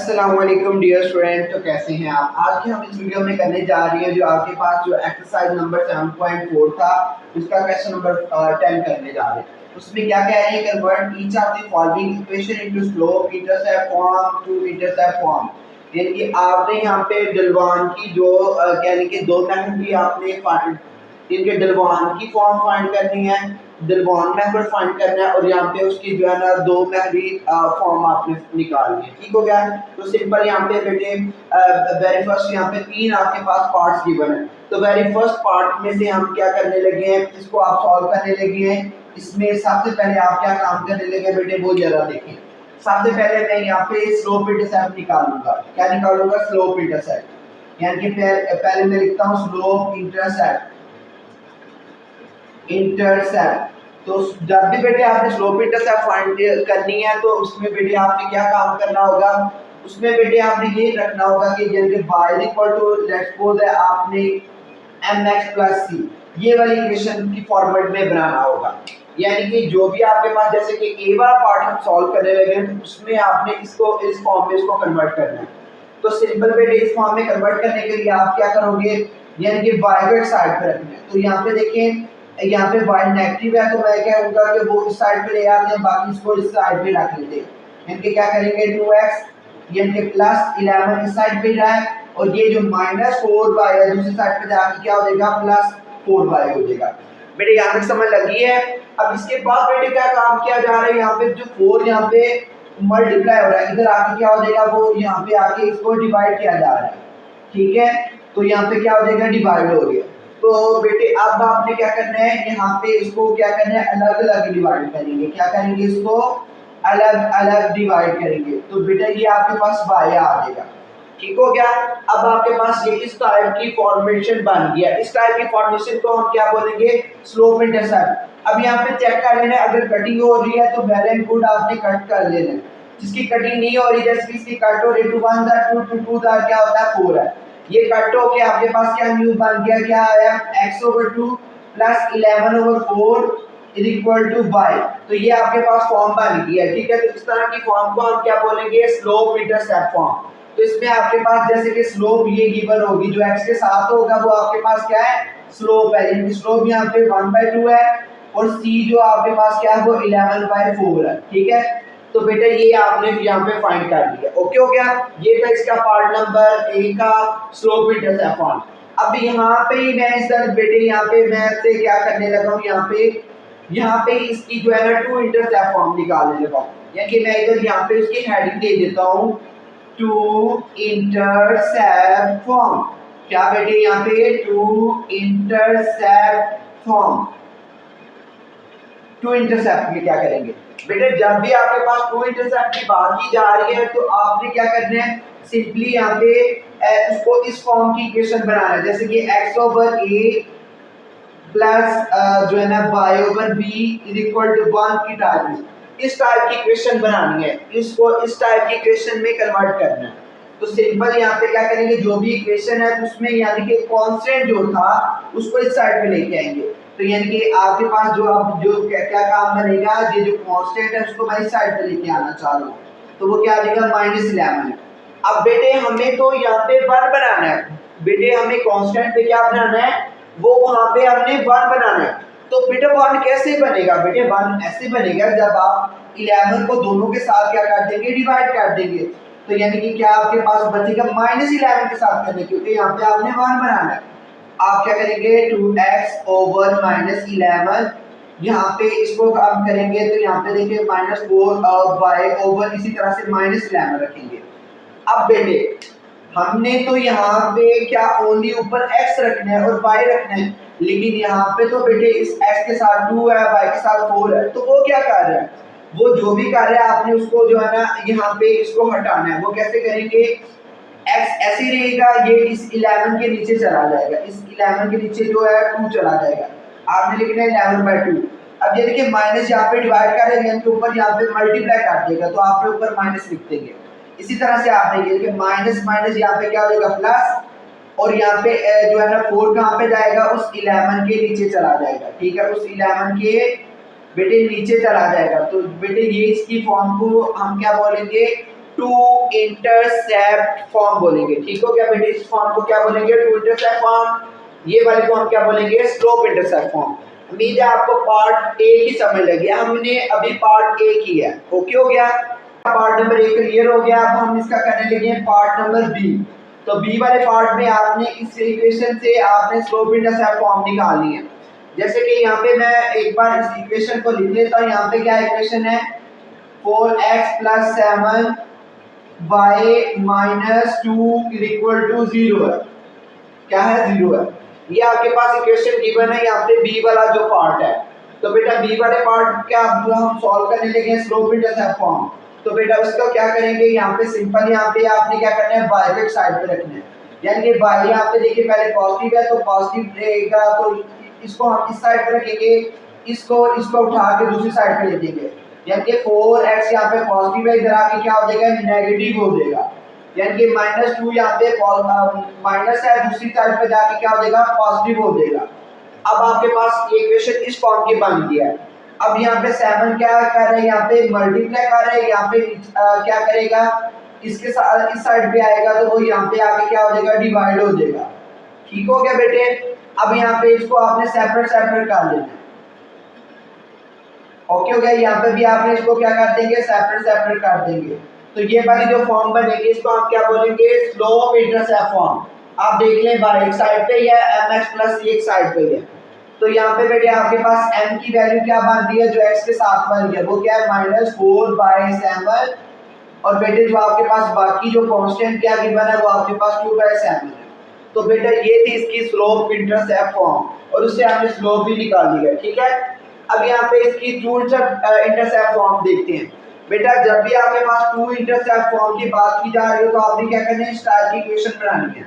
अस्सलाम वालेकुम dear student. तो कैसे हैं आप? आज की हम इस वीडियो में करने जा रही हैं जो आपके पास जो एक्सरसाइज नंबर 7.4 था उसका क्वेश्चन नंबर 10 करने जा रहे हैं। उसमें क्या कह रहे हैं, convert each of the following equation into slope intercept form to intercept form. यानी कि आपने यहाँ पे ढलवान की जो यानी कि दो मेथड भी आपने इनके ढलवान की फॉर्म फाइंड करनी है, ढलवान मेथड फाइंड करना है और यहाँ पे उसकी जो है ना दो मेथड फॉर्म आपने निकालनी है। ठीक हो गया? तो सिंपल यहाँ पे बेटे वेरी फर्स्ट यहाँ पे तीन आपके पास पार्ट्स गिवन है। तो वेरी फर्स्ट पार्ट में से हम क्या करने लगे हैं, इसको आप सॉल्व करने लगे हैं। इसमें सबसे पहले आप क्या काम करने लगे बेटे वो जरा देखें। सबसे पहले मैं यहाँ पे स्लोप इंटरसेप्ट निकालूंगा। क्या निकालूंगा? Slope intercept. यानी कि पहले मैं लिखता हूँ स्लोप इंटरसेप्ट। तो जब भी बेटे आपने स्लोप इंटरसेप्ट फाइंड करनी है तो उसमें बेटे आपने क्या काम करना होगा, उसमें बेटे आपने ये रखना होगा कि जैसे y equal to let's suppose है आपने mx प्लस c ये वाली इक्वेशन की फॉर्मेट में बनाना होगा। यानी कि जो भी आपके पास जैसे कि a वाला पार्ट हम सॉल्व करने लगे तो उसमें आपने इसको इस फॉर्म में इसको कन्वर्ट करना है। तो सिंपल बेटे इस फॉर्म में कन्वर्ट करने के लिए आप क्या करोगे, यानी कि y को एक साइड पर रखना है। तो यहाँ पे देखें, यहाँ पे y नेगेटिव है तो मैं कहूँगा कि वो इस साइड पे ले आते हैं, बाकी इसको इस साइड पे रख लेते हैं। यानी क्या करेंगे 2x यानी कि प्लस 11 इस साइड पे रहा है और ये जो माइनस 4y है दूसरी साइड पे जाके क्या हो जाएगा प्लस 4y हो जाएगा। बेटे यहाँ तक समझ लगी है? अब इसके बाद बेटे क्या काम किया जा रहा है, यहाँ पे जो 4 यहाँ पे मल्टीप्लाई हो रहा है, इधर आके क्या हो जाएगा वो यहाँ पे आके इसको डिवाइड किया जा रहा है। ठीक है, तो यहाँ पे क्या हो जाएगा डिवाइड हो गया। तो बेटे अब आपने क्या करना है, यहाँ पे इसको क्या करना है अलग अलग डिवाइड करेंगे। क्या करेंगे? इसको अलग अलग डिवाइड करेंगे। तो बेटा ये आपके पास y आ जाएगा। ठीक हो गया? अब आपके पास ये इस टाइप की फॉर्मेशन बन गया। इस टाइप की फॉर्मेशन को हम क्या बोलेंगे? Slope intercept. अब यहाँ पे चेक कर लेना, अगर कटिंग हो रही है तो वेल एंड गुड आपने कट कर लेना। जिसकी कटिंग नहीं हो रही, जैसे इसकी कट हो रही 2 1 2 2 2 क्या होता है 4 है, ये कट हो के आपके पास क्या न्यू बन गया, क्या आया x/2 plus 11/4 is equal to y। तो ये आपके पास फॉर्म बन गया। ठीक है, तो इस तरह की फॉर्म को हम क्या बोलेंगे? Slope intercept form. तो इसमें आपके पास जैसे कि स्लोप ये गिवन होगी, जो x के साथ होगा वो आपके पास क्या है स्लोप है। यानी स्लोप यहाँ पे 1/2 है और c जो आपके पास क्या है वो 11/4 है। ठीक है, तो बेटा ये आपने यहाँ पे फाइंड कर दिया। ओके हो गया? ये था इसका पार्ट नंबर ए का स्लोप इंटरसेप्ट फॉर्म। अब यहाँ पे मैं इस तरह बेटे यहाँ पे मैं से क्या करने लगा हूँ, यहाँ पे इसकी जो है ना 2 इंटरसेप्ट फॉर्म निकालने लगा हूँ। यानी मैं इधर यहाँ पे उसकी हेडिंग दे देता हूँ 2 इंटरसेप्ट फॉर्म। क्या बेटे यहाँ पे 2 इंटरसेप्ट फॉर्म। 2 इंटरसेप्ट में क्या करेंगे बेटे, जब भी आपके पास 2 इंटरसेप्ट की बात की जा रही है तो आपने क्या करना है, सिंपली यहाँ पे उसको इस फॉर्म की इक्वेशन बनाना है। जैसे कि x/a प्लस जो है ना y/b इज इक्वल टू 1 की टाइप इस टाइप की इक्वेशन बनानी है, इसको इस टाइप की इक्वेशन में कन्वर्ट करना है। तो सिंपल यहाँ पे क्या करेंगे, जो भी इक्वेशन है उसमें यानी कि कांस्टेंट जो था उसको इस साइड पे लेके आएंगे। तो यानी कि आपके पास जो क्या काम बनेगा, ये जो कांस्टेंट है उसको मैं इस साइड पे लेके आना चाह रहा हूँ, तो वो क्या आ जाएगा -11 है। अब बेटे हमें तो यहाँ पे 1 बनाना है। बेटे हमें कांस्टेंट पे क्या बनाना है, वो वहां पे हमने 1 बनाना है। तो बेटे 1 कैसे बनेगा? बेटे 1 ऐसे बनेगा जब आप 11 को दोनों के साथ क्या कर देंगे डिवाइड कर देंगे। तो यानी कि क्या आपके पास बचेगा -11 के साथ करने, क्योंकि यहाँ पे आपने 1 बनाना है। आप क्या करेंगे 2x/-11 यहाँ पे इसको काम करेंगे तो यहाँ पे देखिए -4y/ इसी तरह से -11 रखेंगे। अब बेटे हमने तो यहाँ पे क्या ओनली ऊपर x रखना है और y रखना है, लेकिन यहाँ पे तो बेटे इस x के साथ 2 है y के साथ 4 है, तो वो क्या कर रहा है, वो जो भी कर रहा है आपने उसको जो है ना यहाँ पे इसको हटाना है। वो कैसे करेंगे, x ऐसे रहेगा, ये इस 11 के नीचे चला जाएगा, इस 11 के नीचे जो है 2 चला जाएगा, आपने लिखना है 11/2। अब ये देखिए माइनस यहाँ पे डिवाइड करेंगे यानी कि ऊपर यहाँ पे मल्टीप्लाई कर देगा तो आप ऊपर माइनस लिख देंगे। इसी तरह से आपने ये देखिए माइनस माइनस यहाँ पे क्या हो जाएगा प्लस, और यहाँ पे जो है ना 4 कहाँ पे जाएगा, उस 11 के नीचे चला जाएगा। ठीक है, उस 11 के बेटे नीचे चला जाएगा। तो बेटे ये इसकी फॉर्म को हम क्या बोलेंगे, टू इंटरसेप्ट फॉर्म बोलेंगे। ठीक हो गया बेटे, इस फॉर्म को क्या बोलेंगे, टू इंटरसेप्ट फॉर्म। ये वाले को हम क्या बोलेंगे, स्लोप इंटरसेप्ट फॉर्म। उम्मीद है आपको पार्ट ए की समझ लगी। हमने अभी पार्ट ए किया है, ओके हो गया। पार्ट नंबर ए क्लियर हो गया। अब हम इसका करने लगे पार्ट नंबर बी। तो बी वाले पार्ट में आपने इस इक्वेशन से आपने स्लोप इंटरसेप्ट फॉर्म निकालनी है। जैसे कि यहाँ पे मैं एक बार इस इक्वेशन को लिख लेता हूँ। यहाँ पे क्या इक्वेशन है, 4x + 7 y - 2 = 0 है। क्या है, 0 है। ये आपके पास इक्वेशन गिवन है। यहाँ पे बी वाला जो पार्ट है, तो बेटा बी वाले पार्ट क्या हम सॉल्व करने लगे स्लोप इंटरसेप्ट फॉर्म। तो बेटा उसका क्या करेंगे, यहाँ पे सिंपल, यहाँ पे आपने क्या करना है, बाय को एक साइड पे रखना है। यानी कि बाय यहाँ पे देखिए पहले पॉजिटिव है तो पॉजिटिव रहेगा, तो इसको हम इस साइड पे रखेंगे, इसको उठा के दूसरी साइड पे ले देंगे। यानी कि 4x यहाँ पे पॉजिटिव है, इधर आके क्या हो जाएगा, नेगेटिव हो जाएगा। यानी कि -2 यहाँ पे माइनस है, दूसरी साइड पे जाके क्या हो जाएगा, पॉजिटिव हो जाएगा। अब आपके पास ये इक्वेशन इस फॉर्म की बन गया है। अब यहाँ पे 7 क्या कर रहे हैं, यहाँ पे मल्टीप्लाई कर रहे हैं, यहाँ पे क्या करेगा, इसके साथ इस साइड पे आएगा तो वो यहाँ पे आके क्या हो जाएगा, डिवाइड हो जाएगा। ठीक हो गया बेटे। अब यहाँ पे इसको आपने सेपरेट सेपरेट कर लेना है, ओके हो गया। यहाँ पे भी आपने इसको क्या कर देंगे, सेपरेट सेपरेट कर देंगे। तो ये वाली जो फॉर्म बनेगी इसको हम क्या बोलेंगे, स्लोप इंटरसेप्ट फॉर्म। आप देख लें बाहर एक साइड पे या mx प्लस एक साइड पे है। तो यहाँ पे बेटे आपके पास m की वैल्यू क्या बन रही है, जो x के साथ बन गया वो क्या है, -4/7। और बेटे जो आपके पास बाकी जो कांस्टेंट क्या गिवन है वो आपके पास 2/7 है। तो बेटा ये थी इसकी स्लोप इंटरसेप्ट फॉर्म, और उससे आपने स्लोप भी निकाल लिया। ठीक है। अब यहाँ पे इसकी टू इंटरसेप्ट फॉर्म देखते हैं। बेटा जब भी आपके पास टू इंटरसेप्ट फॉर्म की बात की जा रही हो तो आपने क्या करना है, स्टार की इक्वेशन बनानी है।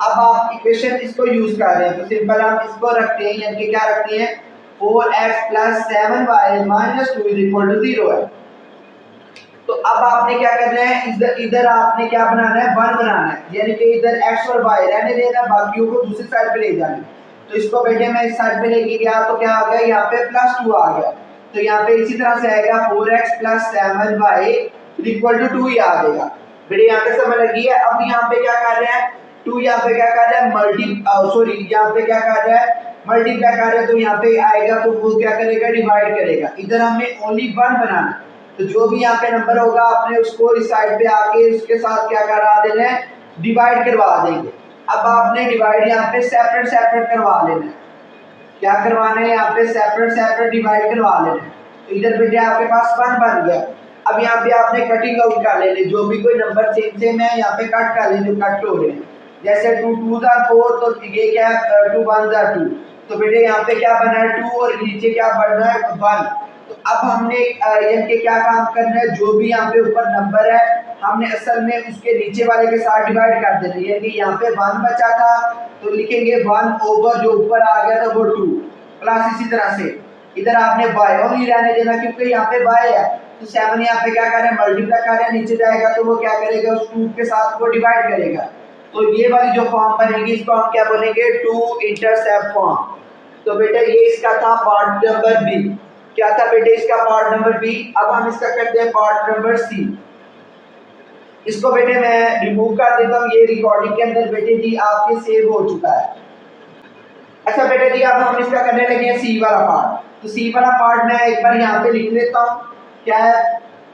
अब आप इक्वेशन इसको यूज कर रहे हैं तो सिंपल हम इसको रखते हैं, यानी कि क्या रखते हैं, 4x + 7y - 2 = 0 है। तो अब आपने क्या करना है, इधर आपने क्या बनाना है, 1 बनाना है। यानी कि इधर x और y रहने देना, बाकियों को दूसरी साइड पे ले जाना। तो इसको बेटे मैं इस साइड पे लेके गया तो क्या आ गया, यहाँ पे +2 आ गया। तो यहाँ पे इसी तरह से आएगा 4x + 7y = 2 ही आ जाएगा। बेटे यहाँ पे समझ लगी है। अब यहाँ पे क्या कर रहे हैं, 2 यहाँ पे क्या कर रहा है, यहाँ पे क्या कर रहा है, मल्टीप्लाई कर रहा है। तो यहाँ पे आएगा तो वो क्या करेगा, डिवाइड करेगा। इधर हमें ओनली 1 बनाना, तो जो भी यहाँ पे नंबर होगा आपने उसको इस साइड पे आके उसके साथ क्या करा देना है, डिवाइड करवा देंगे। अब आपने डिवाइड यहाँ पे सेपरेट सेपरेट करवा लेना है। क्या करवाना है, यहाँ पे सेपरेट सेपरेट डिवाइड करवा लेना है। तो इधर बेटे आपके पास 1 बन गया। अब यहाँ पे आपने कटिंग आउट कर लेने, जो भी कोई नंबर सेम है यहाँ पे कट कर लेने, कट हो रहे हैं। जैसे 2 2 * 4, तो ये क्या है, 2 1 * 2। तो बेटे यहाँ पे क्या बना है, 2, और नीचे क्या बढ़ रहा है, 1। तो अब हमने ये क्या काम करना है, जो भी यहाँ पे ऊपर नंबर है हमने असल में उसके नीचे वाले के साथ डिवाइड कर देना है। यानी यहाँ पे 1 बचा था तो लिखेंगे 1/, जो ऊपर आ गया था वो 2, प्लस इसी तरह से इधर आपने बाय नहीं रहने देना, क्योंकि यहाँ पे बाय है। तो 7 यहाँ पे क्या कर रहे हैं, मल्टीप्लाई कर रहे हैं, नीचे जाएगा तो वो क्या करेगा, उस 2 के साथ वो डिवाइड करेगा। तो ये वाली जो फॉर्म बनेगी इसको हम क्या बोलेंगे, टू इंटरसेप्ट फॉर्म। तो बेटा ये इसका था पार्ट नंबर बी। क्या था बेटे इसका पार्ट नंबर बी। अब हम इसका करते हैं पार्ट नंबर सी। इसको बेटे मैं रिमूव कर देता हूँ, ये रिकॉर्डिंग के अंदर बेटे जी आपके सेव हो चुका है। अच्छा बेटे जी अब हम इसका करने लगे हैं सी वाला पार्ट। तो सी वाला पार्ट मैं एक बार यहाँ पे लिख लेता हूँ। क्या है,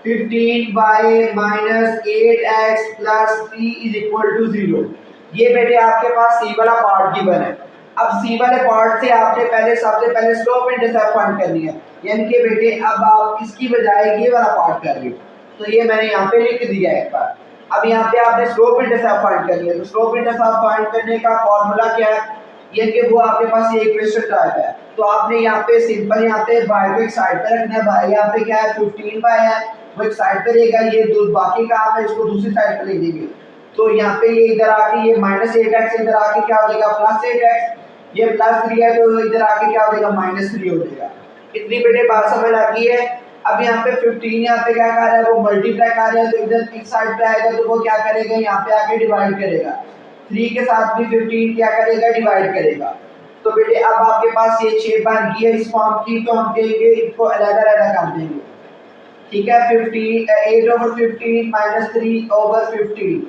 15y - 8x + 3 = 0। ये बेटे आपके पास सी वाला पार्ट गिवन है। अब सी वाले पार्ट से आपने सबसे पहले स्लोप इंटरसेप्ट फाइंड करनी है। यानी कि बेटे अब आप इसकी बजाय ये वाला पार्ट कर रहे हो, तो ये मैंने यहाँ पे लिख दिया है एक बार। अब यहाँ पे आपने स्लोप इंटरसेप्ट फाइंड करनी है। तो स्लोप इंटरसेप्ट फाइंड करने का फॉर्मूला क्या है, ये कि वो आपके पास ये इक्वेशन टाइप है। तो आपने यहाँ पे सिंपल यहाँ पे y को एक साइड पे रखना है। y यहाँ पे क्या है, 15y है, वो एक साइड पे रहेगा। ये बाकी का आप इसको दूसरी साइड पे ले देंगे। तो यहाँ पे ये इधर आके ये -8x इधर आके क्या हो जाएगा, +8x। ये +3 है तो इधर आके क्या हो जाएगा, -3 हो जाएगा। इतनी बेटे बात समझ आ गई है। अब यहाँ पे 15 यहाँ पे क्या कर रहा है, वो मल्टीप्लाई कर रहा है। तो इधर एक साइड पे आएगा तो वो क्या करेगा, यहाँ पे आके डिवाइड करेगा। 3 के साथ भी 15 क्या करेगा, डिवाइड करेगा। तो बेटे अब आपके पास ये शेप बन गई है इस फॉर्म की। तो हम कहेंगे इसको अलग अलग कर देंगे। ठीक है, 8/15 माइनस 3/15,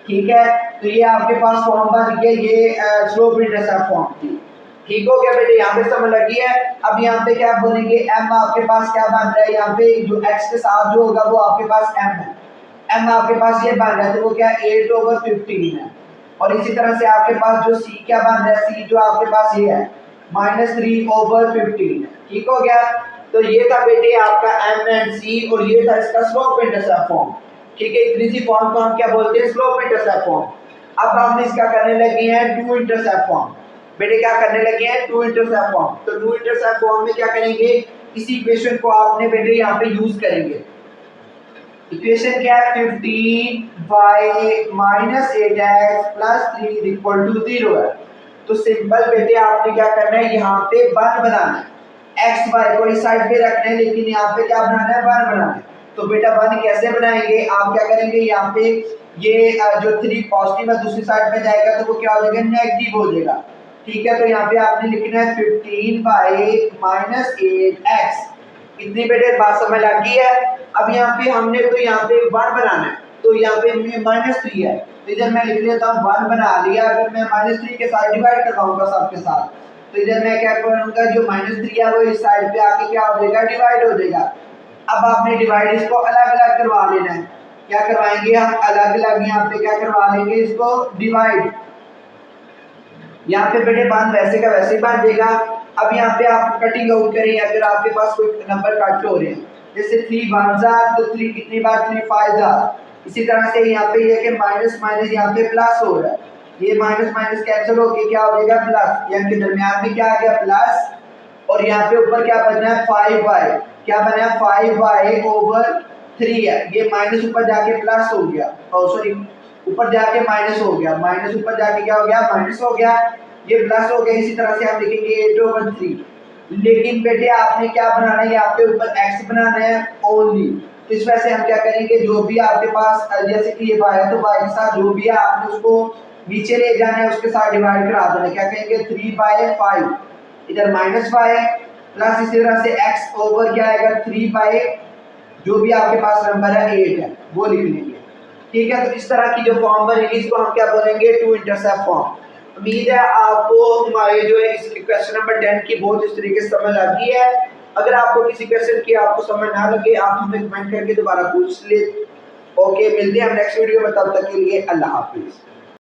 ठीक है। तो ये आपके पास फॉर्म बन गया, ये स्लोप इंटरसेप्ट फॉर्म थी। ठीक हो गया बेटे, यहाँ पे समझ लगी है। अब यहाँ पे क्या बोलेंगे, m आपके पास क्या बन रहा है, यहाँ पे जो x के साथ जो होगा वो आपके पास m है, m आपके पास ये बन रहा है, तो वो क्या 8/15 है। और इसी तरह से आपके पास जो c क्या बन रहा है, c जो आपके पास ये है -3/15 है। ठीक हो गया। तो ये था बेटे आपका m एंड c, और ये था इसका स्लोप इंटरसेप्ट फॉर्म। ठीक है, इतनी सी फॉर्म को हम क्या बोलते हैं, स्लोप इंटरसेप्ट फॉर्म। अब हमने इसका करने लगे हैं टू इंटरसेप्ट फॉर्म। बेटे क्या करने लगे हैं, टू इंटरसेप्ट फॉर्म। तो टू इंटरसेप्ट फॉर्म में क्या करेंगे, इसी इक्वेशन को आपने बेटे यहाँ पे यूज करेंगे। इक्वेशन क्या है, 15y minus 8x plus 3 equal to 0 है। तो सिंपल बेटे आपने क्या करना है, यहाँ पे वन बनाना है, x y को इस साइड पे रखना है, लेकिन यहाँ पे क्या बनाना है, वन बनाना है। तो बेटा वन कैसे बनाएंगे, आप क्या करेंगे, यहाँ पे ये जो 3 पॉजिटिव है दूसरी साइड पे जाएगा तो वो क्या हो जाएगा, नेगेटिव हो जाएगा। ठीक है, तो यहाँ पे आपने लिखना है 15y माइनस 8x। इतनी बेटे बात समझ आ गई है। अब यहाँ पे हमने तो यहाँ पे वन बनाना है, तो यहाँ पे -3 है, तो इधर मैं लिख लेता हूँ वन बना लिया। अगर मैं -3 के साथ डिवाइड करवाऊंगा सबके साथ, तो इधर मैं क्या करूंगा, जो -3 है वो इस साइड पे आके क्या हो जाएगा, डिवाइड हो जाएगा। अब आपने डिवाइड इसको अलग अलग करवा लेना है। क्या करवाएंगे हम, अलग अलग यहाँ पे क्या करवा लेंगे, इसको डिवाइड। यहाँ पे बेटे वन वैसे का वैसे बन जाएगा। अब यहाँ पे आप कटिंग आउट करें, अगर आपके पास कोई नंबर कट हो रहे हैं, जैसे 3 1 जार, तो 3 कितनी बार, 3 5 जार। इसी तरह से यहाँ पे ये कि माइनस माइनस यहाँ पे प्लस हो रहा है, ये माइनस माइनस कैंसिल होके क्या हो जाएगा, प्लस। यहाँ के दरमियान में क्या आ गया, प्लस। और यहाँ पे ऊपर क्या बना है, 5y, क्या बना है, 5y/3 है। ये माइनस ऊपर जाके प्लस हो गया, सॉरी ऊपर जाके माइनस हो गया, माइनस ऊपर जाके क्या हो गया, माइनस हो गया, ये प्लस हो गया। इसी तरह से हम लिखेंगे 8/3। लेकिन बेटे आपने क्या बनाना है, यहाँ पे ऊपर x बनाना है ओनली। तो इस वजह से हम क्या करेंगे, जो भी आपके पास जैसे कि ये y है, तो y के साथ जो भी है आपने उसको नीचे ले जाना है, उसके साथ डिवाइड करा देना है। क्या कहेंगे, 3/5, इधर -5 प्लस इसी तरह से x ओवर क्या आएगा, 3 जो भी आपके पास नंबर है 8 है वो लिख लेंगे। ठीक है, तो इस तरह की जो फॉर्म बनेगी इसको हम क्या बोलेंगे, टू इंटरसेप्ट फॉर्म। उम्मीद है आपको हमारे जो है इस क्वेश्चन नंबर 10 की बहुत इस तरीके से समझ आ गई है। अगर आपको किसी क्वेश्चन की आपको समझ ना लगे, आप हमें कमेंट करके दोबारा पूछ ले। ओके, मिलते हैं हम नेक्स्ट वीडियो में, तब तक के लिए अल्लाह हाफिज।